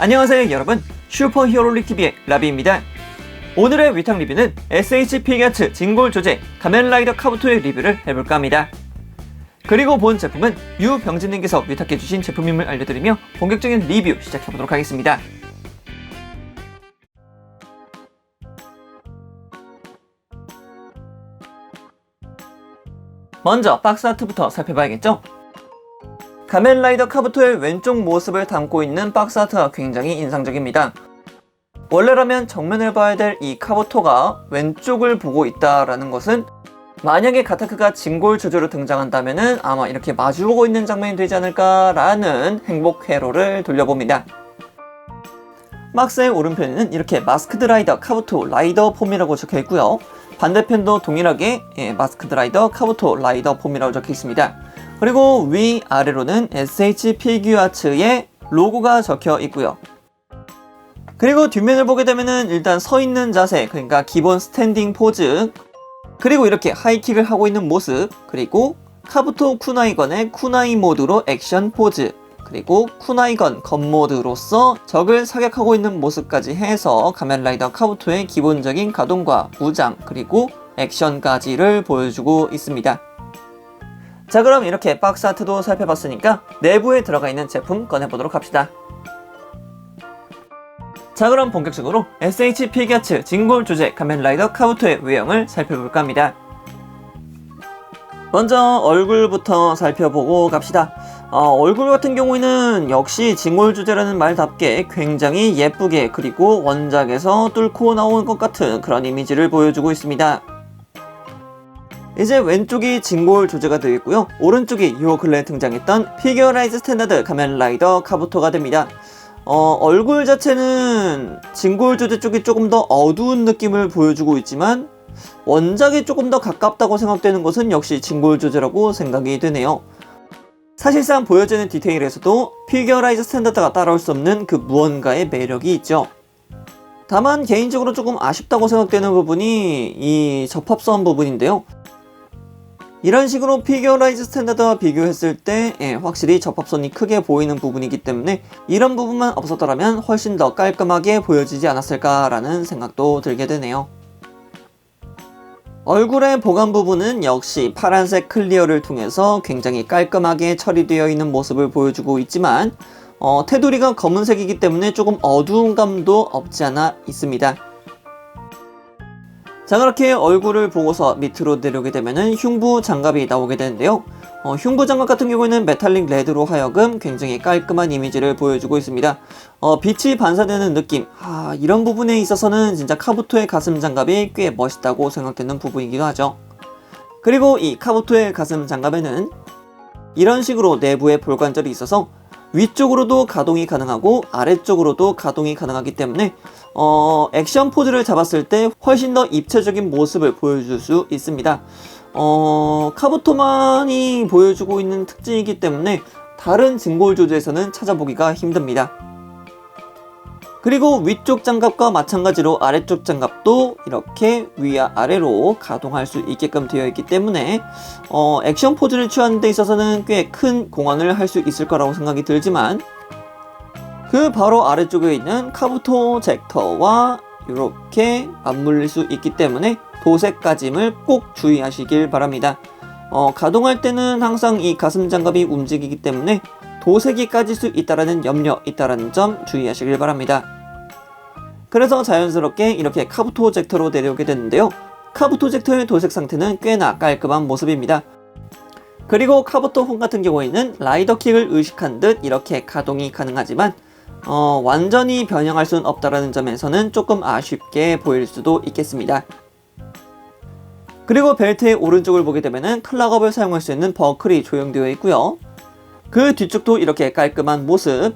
안녕하세요 여러분, 슈퍼히어로릭TV의 라비입니다. 오늘의 위탁 리뷰는 SH 피겨츠 진골 조제 가면라이더 카부토의 리뷰를 해볼까 합니다. 그리고 본 제품은 유병진님께서 위탁해주신 제품임을 알려드리며 본격적인 리뷰 시작해보도록 하겠습니다. 먼저 박스 아트부터 살펴봐야겠죠? 가면라이더 카부토의 왼쪽 모습을 담고 있는 박스 아트가 굉장히 인상적입니다. 원래라면 정면을 봐야 될 이 카부토가 왼쪽을 보고 있다라는 것은 만약에 가타크가 진골 조조로 등장한다면 아마 이렇게 마주보고 있는 장면이 되지 않을까라는 행복 회로를 돌려봅니다. 박스의 오른편에는 이렇게 마스크드 라이더 카부토 라이더 폼이라고 적혀있고요. 반대편도 동일하게 마스크드 라이더 카부토 라이더 폼이라고 적혀있습니다. 그리고 위아래로는 SH 피규어츠의 로고가 적혀 있고요. 그리고 뒷면을 보게 되면은 일단 서 있는 자세, 그러니까 기본 스탠딩 포즈, 그리고 이렇게 하이킥을 하고 있는 모습, 그리고 카부토 쿠나이건의 쿠나이 모드로 액션 포즈, 그리고 쿠나이건 건 모드로서 적을 사격하고 있는 모습까지 해서 가면라이더 카부토의 기본적인 가동과 무장, 그리고 액션까지를 보여주고 있습니다. 자, 그럼 이렇게 박스 아트도 살펴봤으니까 내부에 들어가 있는 제품 꺼내보도록 합시다. 자, 그럼 본격적으로 SH 피겨츠 진골 조제 가면라이더 카부토의 외형을 살펴볼까 합니다. 먼저 얼굴부터 살펴보고 갑시다. 얼굴 같은 경우에는 역시 진골 조제라는 말답게 굉장히 예쁘게, 그리고 원작에서 뚫고 나온 것 같은 그런 이미지를 보여주고 있습니다. 이제 왼쪽이 진골 조제가 되어 있고요, 오른쪽이 요 근래에 등장했던 피규어라이즈 스탠다드 가면라이더 카부토가 됩니다. 얼굴 자체는 진골 조제 쪽이 조금 더 어두운 느낌을 보여주고 있지만 원작에 조금 더 가깝다고 생각되는 것은 역시 진골 조제라고 생각이 되네요. 사실상 보여지는 디테일에서도 피규어라이즈 스탠다드가 따라올 수 없는 그 무언가의 매력이 있죠. 다만 개인적으로 조금 아쉽다고 생각되는 부분이 이 접합선 부분인데요. 이런 식으로 피규어라이즈 스탠다드와 비교했을 때 확실히 접합선이 크게 보이는 부분이기 때문에 이런 부분만 없었더라면 훨씬 더 깔끔하게 보여지지 않았을까라는 생각도 들게 되네요. 얼굴의 보강 부분은 역시 파란색 클리어를 통해서 굉장히 깔끔하게 처리되어 있는 모습을 보여주고 있지만 테두리가 검은색이기 때문에 조금 어두운 감도 없지 않아 있습니다. 자, 그렇게 얼굴을 보고서 밑으로 내려오게 되면은 흉부 장갑이 나오게 되는데요. 흉부 장갑 같은 경우에는 메탈릭 레드로 하여금 굉장히 깔끔한 이미지를 보여주고 있습니다. 빛이 반사되는 느낌, 이런 부분에 있어서는 진짜 카부토의 가슴 장갑이 꽤 멋있다고 생각되는 부분이기도 하죠. 그리고 이 카부토의 가슴 장갑에는 이런 식으로 내부에 볼관절이 있어서 위쪽으로도 가동이 가능하고 아래쪽으로도 가동이 가능하기 때문에 액션 포즈를 잡았을 때 훨씬 더 입체적인 모습을 보여줄 수 있습니다. 카부토만이 보여주고 있는 특징이기 때문에 다른 진골 조제에서는 찾아보기가 힘듭니다. 그리고 위쪽 장갑과 마찬가지로 아래쪽 장갑도 이렇게 위와 아래로 가동할 수 있게끔 되어 있기 때문에 액션 포즈를 취하는 데 있어서는 꽤 큰 공헌을 할 수 있을 거라고 생각이 들지만 그 바로 아래쪽에 있는 카부토 젝터와 이렇게 맞물릴 수 있기 때문에 도색 까짐을 꼭 주의하시길 바랍니다. 가동할 때는 항상 이 가슴 장갑이 움직이기 때문에 도색이 까질 수 있다라는 염려 있다라는 점 주의하시길 바랍니다. 그래서 자연스럽게 이렇게 카부토 젝터로 내려오게 되는데요. 카부토 젝터의 도색 상태는 꽤나 깔끔한 모습입니다. 그리고 카부토 홈 같은 경우에는 라이더킥을 의식한 듯 이렇게 가동이 가능하지만 완전히 변형할 수는 없다라는 점에서는 조금 아쉽게 보일 수도 있겠습니다. 그리고 벨트의 오른쪽을 보게 되면은 클락업을 사용할 수 있는 버클이 조형되어 있고요. 그 뒤쪽도 이렇게 깔끔한 모습,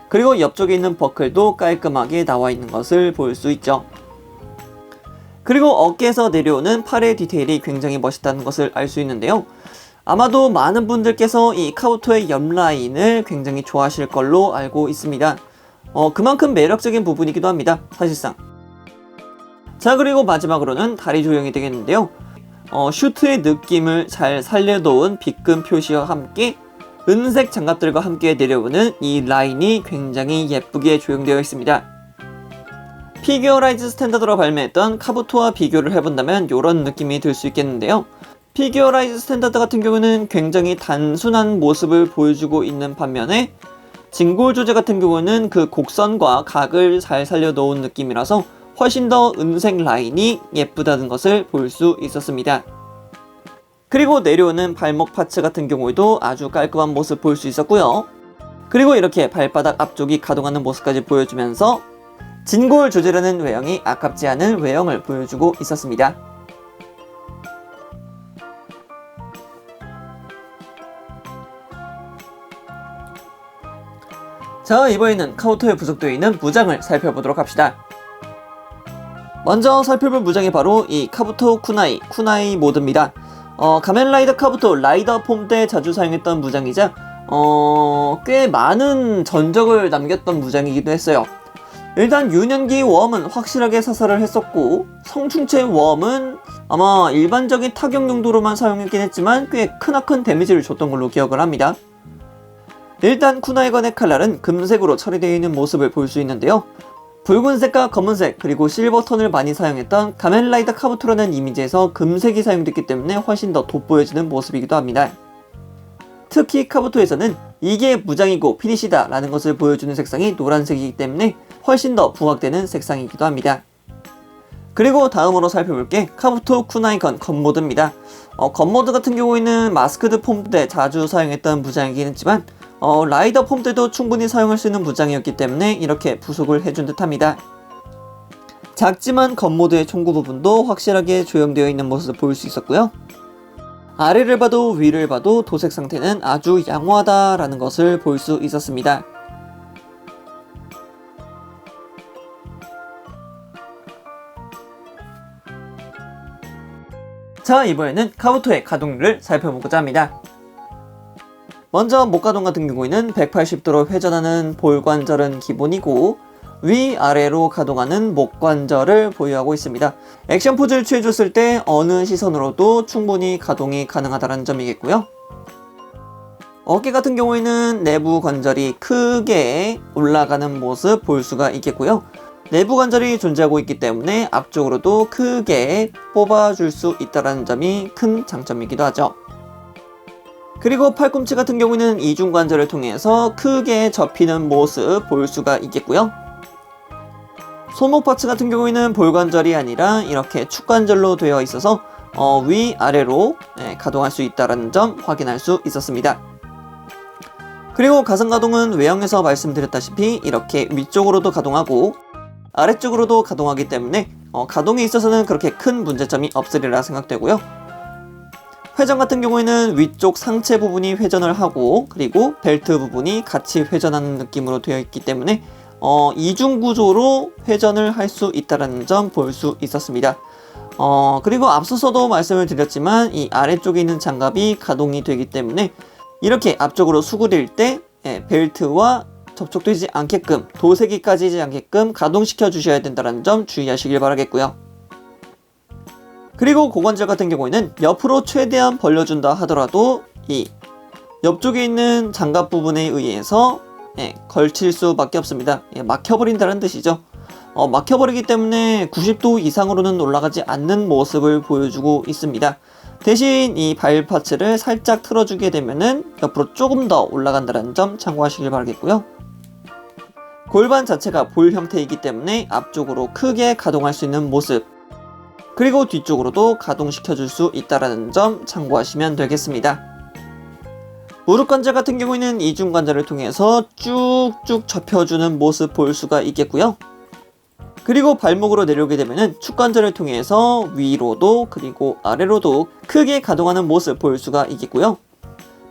그리고 옆쪽에 있는 버클도 깔끔하게 나와 있는 것을 볼 수 있죠. 그리고 어깨에서 내려오는 팔의 디테일이 굉장히 멋있다는 것을 알 수 있는데요. 아마도 많은 분들께서 이 카부토의 옆 라인을 굉장히 좋아하실 걸로 알고 있습니다. 그만큼 매력적인 부분이기도 합니다, 사실상. 자, 그리고 마지막으로는 다리 조형이 되겠는데요. 슈트의 느낌을 잘 살려놓은 빗금 표시와 함께 은색 장갑들과 함께 내려오는 이 라인이 굉장히 예쁘게 조형되어 있습니다. 피규어라이즈 스탠다드로 발매했던 카부토와 비교를 해본다면 이런 느낌이 들 수 있겠는데요. 피규어라이즈 스탠다드 같은 경우는 굉장히 단순한 모습을 보여주고 있는 반면에 진골 조제 같은 경우는 그 곡선과 각을 잘 살려놓은 느낌이라서 훨씬 더 은색 라인이 예쁘다는 것을 볼 수 있었습니다. 그리고 내려오는 발목 파츠 같은 경우에도 아주 깔끔한 모습 볼 수 있었고요. 그리고 이렇게 발바닥 앞쪽이 가동하는 모습까지 보여주면서 진골 조제라는 외형이 아깝지 않은 외형을 보여주고 있었습니다. 자, 이번에는 카부토에 부속되어 있는 무장을 살펴보도록 합시다. 먼저 살펴볼 무장이 바로 이 카부토 쿠나이 모드입니다. 가멘라이더 카부토 라이더 폼 때 자주 사용했던 무장이자 꽤 많은 전적을 남겼던 무장이기도 했어요. 일단 유년기 웜은 확실하게 사살을 했었고, 성충체 웜은 아마 일반적인 타격 용도로만 사용했긴 했지만 꽤 크나큰 데미지를 줬던 걸로 기억을 합니다. 일단 쿠나이건의 칼날은 금색으로 처리되어 있는 모습을 볼 수 있는데요. 붉은색과 검은색 그리고 실버톤을 많이 사용했던 가멘라이더 카부토라는 이미지에서 금색이 사용됐기 때문에 훨씬 더 돋보여지는 모습이기도 합니다. 특히 카부토에서는 이게 무장이고 피니시다 라는 것을 보여주는 색상이 노란색이기 때문에 훨씬 더 부각되는 색상이기도 합니다. 그리고 다음으로 살펴볼 게 카부토 쿠나이건 건모드입니다. 건모드 같은 경우에는 마스크드 폼 때 자주 사용했던 무장이긴 했지만 라이더 폼 때도 충분히 사용할 수 있는 무장이었기 때문에 이렇게 부속을 해준 듯 합니다. 작지만 건모드의 총구 부분도 확실하게 조형되어 있는 모습을 볼 수 있었고요. 아래를 봐도 위를 봐도 도색 상태는 아주 양호하다라는 것을 볼 수 있었습니다. 자, 이번에는 카부토의 가동률을 살펴보고자 합니다. 먼저 목가동 같은 경우에는 180도로 회전하는 볼 관절은 기본이고 위아래로 가동하는 목 관절을 보유하고 있습니다. 액션 포즈를 취해줬을 때 어느 시선으로도 충분히 가동이 가능하다는 점이겠고요. 어깨 같은 경우에는 내부 관절이 크게 올라가는 모습 볼 수가 있겠고요. 내부 관절이 존재하고 있기 때문에 앞쪽으로도 크게 뽑아줄 수 있다는 점이 큰 장점이기도 하죠. 그리고 팔꿈치 같은 경우는 이중 관절을 통해서 크게 접히는 모습 볼 수가 있겠고요. 손목 파츠 같은 경우에는 볼 관절이 아니라 이렇게 축 관절로 되어 있어서 위아래로 가동할 수 있다는 점 확인할 수 있었습니다. 그리고 가슴 가동은 외형에서 말씀드렸다시피 이렇게 위쪽으로도 가동하고 아래쪽으로도 가동하기 때문에 가동에 있어서는 그렇게 큰 문제점이 없으리라 생각되고요. 회전 같은 경우에는 위쪽 상체 부분이 회전을 하고 그리고 벨트 부분이 같이 회전하는 느낌으로 되어 있기 때문에 이중 구조로 회전을 할 수 있다는 점 볼 수 있었습니다. 그리고 앞서서도 말씀을 드렸지만 이 아래쪽에 있는 장갑이 가동이 되기 때문에 이렇게 앞쪽으로 수그릴 때 벨트와 접촉되지 않게끔 도색이 까지지 않게끔 가동시켜 주셔야 된다는 점 주의하시길 바라겠고요. 그리고 고관절 같은 경우에는 옆으로 최대한 벌려준다 하더라도 이 옆쪽에 있는 장갑 부분에 의해서 걸칠 수밖에 없습니다. 막혀버린다는 뜻이죠. 막혀버리기 때문에 90도 이상으로는 올라가지 않는 모습을 보여주고 있습니다. 대신 이 발 파츠를 살짝 틀어주게 되면은 옆으로 조금 더 올라간다는 점 참고하시길 바라겠고요. 골반 자체가 볼 형태이기 때문에 앞쪽으로 크게 가동할 수 있는 모습 그리고 뒤쪽으로도 가동시켜줄 수 있다는 점 참고하시면 되겠습니다. 무릎 관절 같은 경우에는 이중 관절을 통해서 쭉쭉 접혀주는 모습 볼 수가 있겠고요. 그리고 발목으로 내려오게 되면 축 관절을 통해서 위로도 그리고 아래로도 크게 가동하는 모습 볼 수가 있겠고요.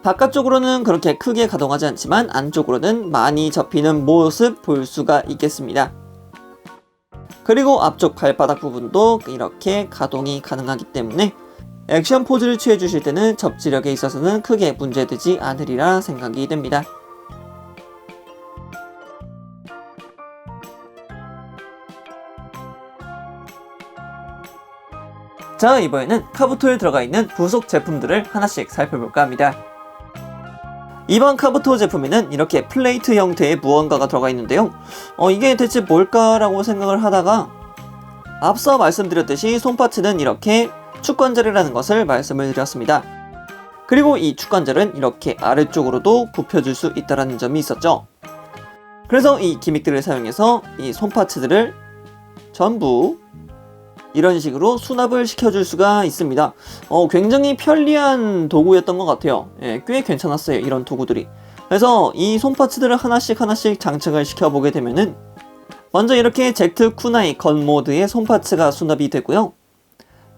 바깥쪽으로는 그렇게 크게 가동하지 않지만 안쪽으로는 많이 접히는 모습 볼 수가 있겠습니다. 그리고 앞쪽 발바닥 부분도 이렇게 가동이 가능하기 때문에 액션 포즈를 취해 주실 때는 접지력에 있어서는 크게 문제되지 않으리라 생각이 됩니다. 자, 이번에는 카부토에 들어가 있는 부속 제품들을 하나씩 살펴볼까 합니다. 이번 카부토 제품에는 이렇게 플레이트 형태의 무언가가 들어가 있는데요. 이게 대체 뭘까라고 생각을 하다가 앞서 말씀드렸듯이 손파츠는 이렇게 축관절이라는 것을 말씀을 드렸습니다. 그리고 이 축관절은 이렇게 아래쪽으로도 굽혀줄 수 있다는 점이 있었죠. 그래서 이 기믹들을 사용해서 이 손파츠들을 전부 이런 식으로 수납을 시켜줄 수가 있습니다. 굉장히 편리한 도구였던 것 같아요. 예, 꽤 괜찮았어요, 이런 도구들이. 그래서 이 손파츠들을 하나씩 장착을 시켜보게 되면은 먼저 이렇게 젝트 쿠나이 건 모드의 손파츠가 수납이 되고요.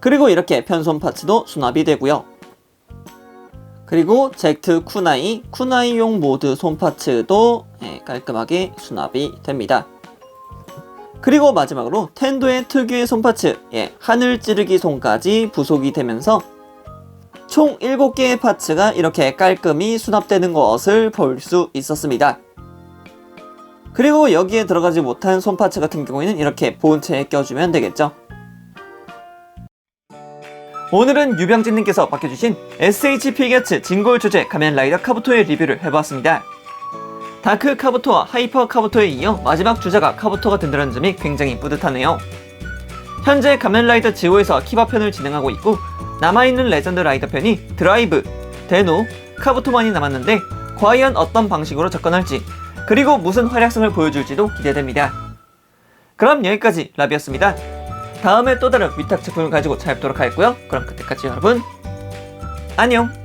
그리고 이렇게 편손 파츠도 수납이 되고요. 그리고 젝트 쿠나이용 모드 손파츠도 깔끔하게 수납이 됩니다. 그리고 마지막으로 텐도의 특유의 손파츠, 하늘 찌르기 손까지 부속이 되면서 총 7개의 파츠가 이렇게 깔끔히 수납되는 것을 볼 수 있었습니다. 그리고 여기에 들어가지 못한 손파츠 같은 경우에는 이렇게 본체에 껴주면 되겠죠. 오늘은 유병진님께서 맡겨주신 SH 피겨츠 진골 주제 가면라이더 카부토의 리뷰를 해보았습니다. 다크 카부토와 하이퍼 카부토에 이어 마지막 주자가 카부토가 된다는 점이 굉장히 뿌듯하네요. 현재 가면라이더 지오에서 키바편을 진행하고 있고 남아있는 레전드 라이더 편이 드라이브, 데노, 카부토만이 남았는데 과연 어떤 방식으로 접근할지 그리고 무슨 활약성을 보여줄지도 기대됩니다. 그럼 여기까지 라비였습니다. 다음에 또 다른 위탁 제품을 가지고 찾아뵙도록 하겠고요. 그럼 그때까지 여러분 안녕!